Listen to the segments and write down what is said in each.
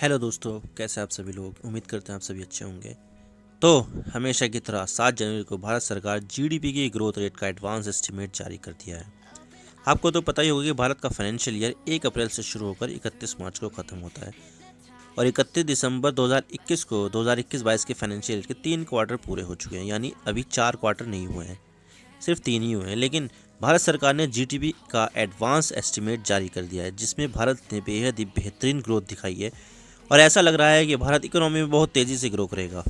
Hello दोस्तों, कैसे आप सभी लोग। उम्मीद करते हैं आप सभी अच्छे होंगे। तो हमेशा की तरह 7 जनवरी को भारत सरकार जीडीपी की ग्रोथ रेट का एडवांस एस्टीमेट जारी कर दिया है। आपको तो पता ही होगा कि भारत का फाइनेंशियल ईयर 1 अप्रैल से शुरू होकर 31 मार्च को खत्म होता है और 31 दिसंबर 2021 को 2021-22 के फाइनेंशियल ईयर के 3 क्वार्टर पूरे हो चुके हैं। यानी अभी 4 क्वार्टर नहीं हुए हैं, सिर्फ 3 ही हुए हैं। लेकिन भारत सरकार ने जीडीपी का एडवांस एस्टीमेट जारी कर दिया है, जिसमें भारत ने बेहद ही बेहतरीन ग्रोथ दिखाई है और ऐसा लग रहा है कि भारत इकोनॉमी में बहुत तेज़ी से ग्रो करेगा।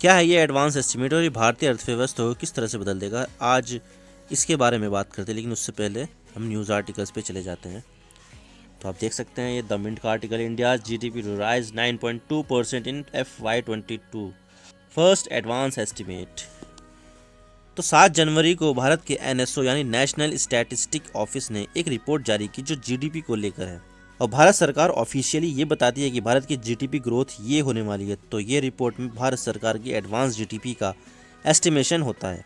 क्या है ये एडवांस एस्टीमेट और ये भारतीय अर्थव्यवस्था को किस तरह से बदल देगा, आज इसके बारे में बात करते हैं। लेकिन उससे पहले हम न्यूज़ आर्टिकल्स पे चले जाते हैं। तो आप देख सकते हैं ये द मिंट का article, India GDP to rise 9.2% in FY22 first advance estimate. तो 7 जनवरी को भारत के एनएसओ यानी नेशनल स्टैटिस्टिक ऑफिस ने एक रिपोर्ट जारी की जो जीडीपी को लेकर है और भारत सरकार ऑफिशियली ये बताती है कि भारत की जीडीपी ग्रोथ ये होने वाली है। तो ये रिपोर्ट में भारत सरकार की एडवांस जीडीपी का एस्टिमेशन होता है।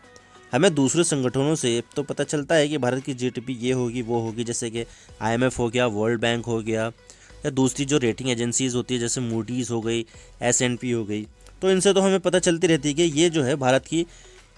हमें दूसरे संगठनों से तो पता चलता है कि भारत की जीडीपी ये होगी वो होगी, जैसे कि आईएमएफ हो गया, वर्ल्ड बैंक हो गया, या दूसरी जो रेटिंग एजेंसीज होती है जैसे मूडीज़ हो गई, एसएनपी हो गई। तो इनसे तो हमें पता चलती रहती है कि ये जो है भारत की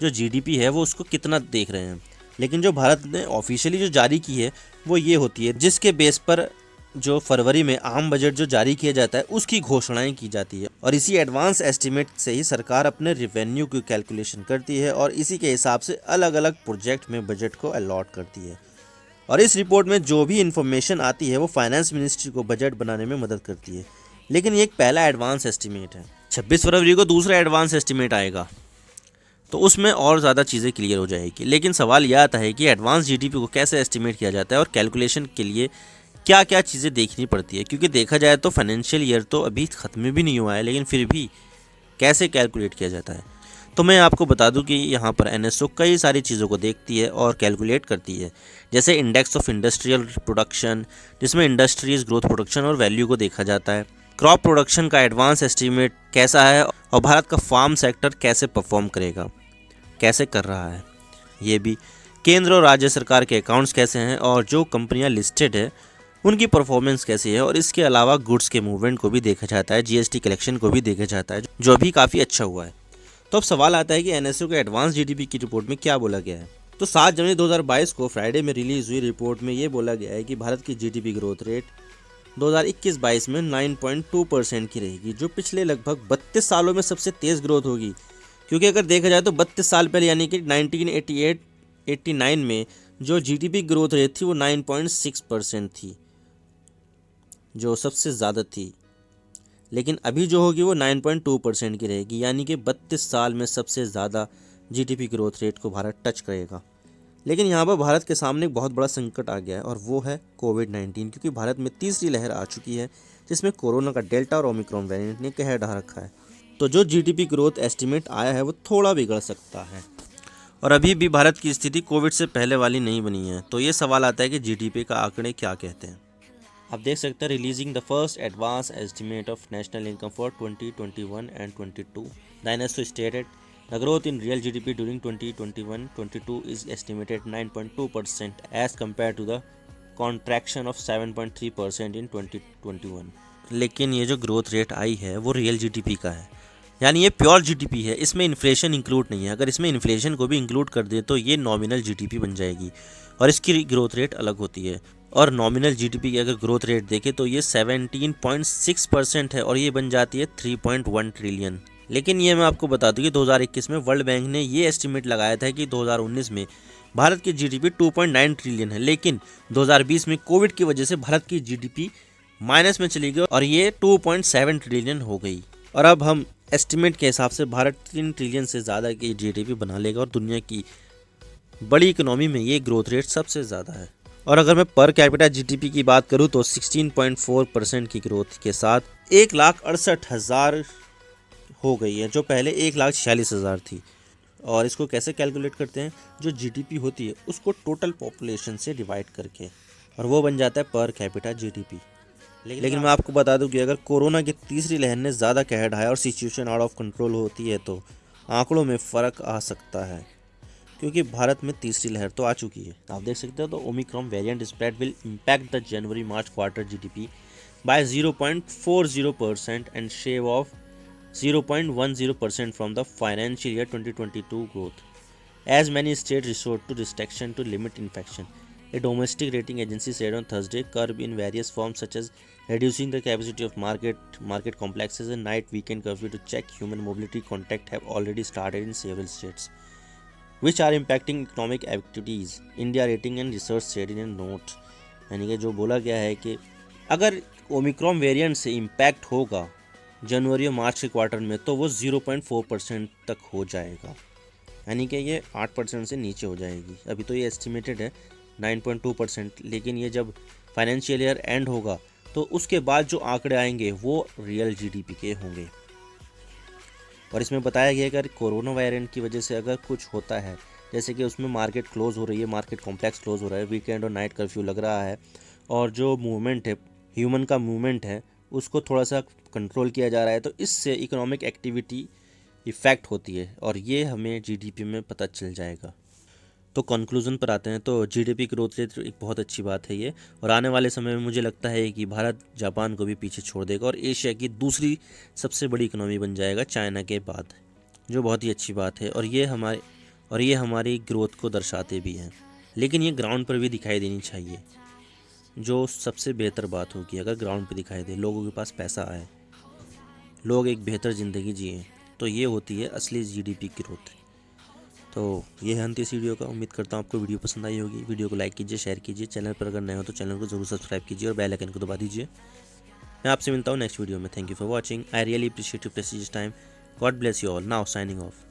जो जीडीपी है वो उसको कितना देख रहे हैं। लेकिन जो भारत ने ऑफिशियली जो जारी की है वो ये होती है, जिसके बेस पर जो फरवरी में आम बजट जो जारी किया जाता है उसकी घोषणाएं की जाती है और इसी एडवांस एस्टीमेट से ही सरकार अपने रेवेन्यू की कैलकुलेशन करती है और इसी के हिसाब से अलग अलग प्रोजेक्ट में बजट को अलॉट करती है। और इस रिपोर्ट में जो भी इंफॉर्मेशन आती है वो फाइनेंस मिनिस्ट्री को बजट बनाने में मदद करती है। लेकिन ये एक पहला एडवांस एस्टीमेट है। 26 फरवरी को दूसरा एडवांस एस्टीमेट आएगा, तो उसमें और ज़्यादा चीज़ें क्लियर हो जाएगी। लेकिन सवाल यह आता है कि एडवांस जीडीपी को कैसे एस्टिमेट किया जाता है और कैलकुलेशन के लिए क्या क्या चीज़ें देखनी पड़ती है, क्योंकि देखा जाए तो फाइनेंशियल ईयर तो अभी ख़त्म भी नहीं हुआ है, लेकिन फिर भी कैसे कैलकुलेट किया जाता है। तो मैं आपको बता दूं कि यहाँ पर एनएसओ कई सारी चीज़ों को देखती है और कैलकुलेट करती है, जैसे इंडेक्स ऑफ इंडस्ट्रियल प्रोडक्शन, जिसमें इंडस्ट्रीज ग्रोथ, प्रोडक्शन और वैल्यू को देखा जाता है। क्रॉप प्रोडक्शन का एडवांस एस्टीमेट कैसा है और भारत का फार्म सेक्टर कैसे परफॉर्म करेगा, कैसे कर रहा है, ये भी। केंद्र और राज्य सरकार के अकाउंट्स कैसे हैं और जो कंपनियां लिस्टेड है उनकी परफॉर्मेंस कैसी है। और इसके अलावा गुड्स के मूवमेंट को भी देखा जाता है, जीएसटी कलेक्शन को भी देखा जाता है, जो भी काफ़ी अच्छा हुआ है। तो अब सवाल आता है कि एनएसओ के एडवांस जीडीपी की रिपोर्ट में क्या बोला गया है। तो 7 जनवरी 2022 को फ्राइडे में रिलीज हुई रिपोर्ट में ये बोला गया है कि भारत की जीडीपी ग्रोथ रेट 2021-22 में 9.2% की रहेगी, जो पिछले लगभग 32 सालों में सबसे तेज़ ग्रोथ होगी। क्योंकि अगर देखा जाए तो 32 साल पहले यानी कि 1988-89 में जो जीडीपी ग्रोथ रेट थी वो 9.6% थी, जो सबसे ज़्यादा थी। लेकिन अभी जो होगी वो 9.2% की रहेगी, यानी कि 32 साल में सबसे ज़्यादा जीडीपी ग्रोथ रेट को भारत टच करेगा। लेकिन यहाँ पर भारत के सामने एक बहुत बड़ा संकट आ गया है और वो है कोविड-19, क्योंकि भारत में तीसरी लहर आ चुकी है जिसमें कोरोना का डेल्टा और ओमिक्रॉन वेरिएंट ने कहर ढा रखा है। तो जो जीडीपी ग्रोथ एस्टीमेट आया है वो थोड़ा बिगड़ सकता है और अभी भी भारत की स्थिति कोविड से पहले वाली नहीं बनी है। तो ये सवाल आता है कि जीडीपी का आंकड़े क्या कहते हैं। आप देख सकते हैं, releasing the first advance estimate of national income for 2021 and 22, the NSO stated the growth in real GDP during 2021-22 is estimated 9.2% as compared to the contraction of 7.3% in 2021। लेकिन ये जो ग्रोथ रेट आई है वो real GDP का है, यानी ये pure GDP है, इसमें इन्फ्लेशन इंक्लूड नहीं है। अगर इसमें इन्फ्लेशन को भी इंक्लूड कर दे तो ये नॉमिनल जीडीपी बन जाएगी और इसकी ग्रोथ रेट अलग होती है। और नॉमिनल जीडीपी की अगर ग्रोथ रेट देखें तो ये 17.6% है और ये बन जाती है 3.1 ट्रिलियन। लेकिन ये मैं आपको बता दूं कि 2021 में वर्ल्ड बैंक ने ये एस्टीमेट लगाया था कि 2019 में भारत की जीडीपी 2.9 ट्रिलियन है, लेकिन 2020 में कोविड की वजह से भारत की जीडीपी माइनस में चली गई और ये 2.7 ट्रिलियन हो गई। और अब हम एस्टीमेट के हिसाब से भारत 3 ट्रिलियन से ज़्यादा की जीडीपी बना लेगा और दुनिया की बड़ी इकोनॉमी में ये ग्रोथ रेट सबसे ज़्यादा है। और अगर मैं पर कैपिटा जीडीपी की बात करूँ तो 16.4% की ग्रोथ के साथ 1,68,000 हो गई है, जो पहले 1,46,000 थी। और इसको कैसे कैलकुलेट करते हैं, जो जीडीपी होती है उसको टोटल पॉपुलेशन से डिवाइड करके, और वो बन जाता है पर कैपिटा जीडीपी। लेकिन मैं आपको बता दूं कि अगर कोरोना की तीसरी लहर ने ज़्यादा कहर ढाया और सिचुएशन आउट ऑफ कंट्रोल होती है तो आंकड़ों में फ़र्क आ सकता है, क्योंकि भारत में तीसरी लहर तो आ चुकी है। आप देख सकते हो, तो Omicron variant spread will impact the January March quarter GDP by 0.40% and shave off 0.10% from the financial year 2022 growth, as many states resort to restriction to limit infection. A domestic rating agency said on Thursday curb in various forms such as reducing the capacity of market complexes and night weekend curfew to check human mobility contact have already started in several states, which are impacting economic activities, India Rating and Research said in a note। यानी कि जो बोला गया है कि अगर Omicron variant से impact होगा जनवरी और मार्च के क्वार्टर में तो वो 0.4% तक हो जाएगा, यानी कि ये 8% से नीचे हो जाएगी। अभी तो ये एस्टिमेटेड है 9.2%, लेकिन ये जब फाइनेंशियल ईयर एंड होगा तो उसके बाद जो आंकड़े आएंगे वो रियल जीडीपी के होंगे। और इसमें बताया गया है कि अगर कोरोना वेरिएंट की वजह से अगर कुछ होता है, जैसे कि उसमें मार्केट क्लोज़ हो रही है, मार्केट कॉम्प्लेक्स क्लोज़ हो रहा है, वीकेंड और नाइट कर्फ्यू लग रहा है, और जो मूवमेंट है ह्यूमन का मूवमेंट है उसको थोड़ा सा कंट्रोल किया जा रहा है, तो इससे इकोनॉमिक एक्टिविटी इफ़ेक्ट होती है और ये हमें जीडीपी में पता चल जाएगा। तो कंक्लूजन पर आते हैं। तो जीडीपी ग्रोथ रेट एक बहुत अच्छी बात है ये, और आने वाले समय में मुझे लगता है कि भारत जापान को भी पीछे छोड़ देगा और एशिया की दूसरी सबसे बड़ी इकोनॉमी बन जाएगा चाइना के बाद, जो बहुत ही अच्छी बात है। और ये हमारी ग्रोथ को दर्शाते भी हैं, लेकिन ये ग्राउंड पर भी दिखाई देनी चाहिए, जो सबसे बेहतर बात होगी अगर ग्राउंड पर दिखाई दे, लोगों के पास पैसा आए, लोग एक बेहतर ज़िंदगी जिएँ, तो ये होती है असली जीडीपी ग्रोथ। तो ये है अंत इस वीडियो का। उम्मीद करता हूँ आपको वीडियो पसंद आई होगी। वीडियो को लाइक कीजिए, शेयर कीजिए, चैनल पर अगर नए हो तो चैनल को जरूर सब्सक्राइब कीजिए और बेल आइकन को दबा दीजिए। मैं आपसे मिलता हूँ नेक्स्ट वीडियो में। Thank you for watching. I really appreciate your precious time. God bless you all. Now signing off.